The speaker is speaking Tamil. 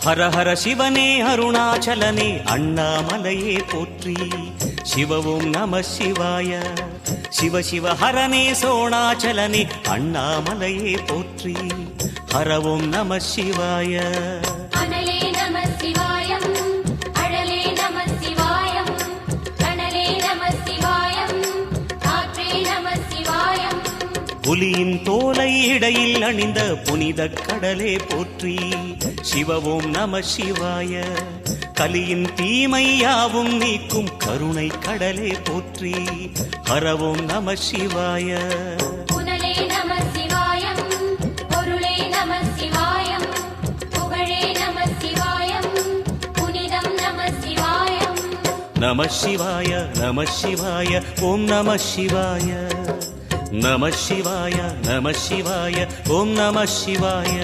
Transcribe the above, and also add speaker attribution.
Speaker 1: ஹர ஹர சிவனே அருணாச்சலனே அண்ணாமலையே போற்றி. சிவ ஓம் நம சிவாய. சிவ சிவ ஹரனே சோணாச்சலனே அண்ணாமலையே போற்றி. ஹர ஓம் நம சிவாய.
Speaker 2: அனலே நம சிவாயம், அழலே நம சிவாயம், கனலே நம சிவாயம், காற்றே நம சிவாயம்.
Speaker 1: புலியின் தோலை இடையில் அணிந்த புனித கடலே போற்றி. சிவ ஓம் நம சிவாய. கலியின் தீமையாவும் நீக்கும் கருணை கடலே போற்றி. ஹர ஓம் நம சிவாய.
Speaker 2: புனலே நம சிவாயம், பொருளே நம சிவாயம், புகழே நம சிவாயம், புனிதம் நம சிவாயம்.
Speaker 1: நம சிவாய நம சிவாய ஓம் நம சிவாய. நம சிவாய நம சிவாய ஓம் நம சிவாய.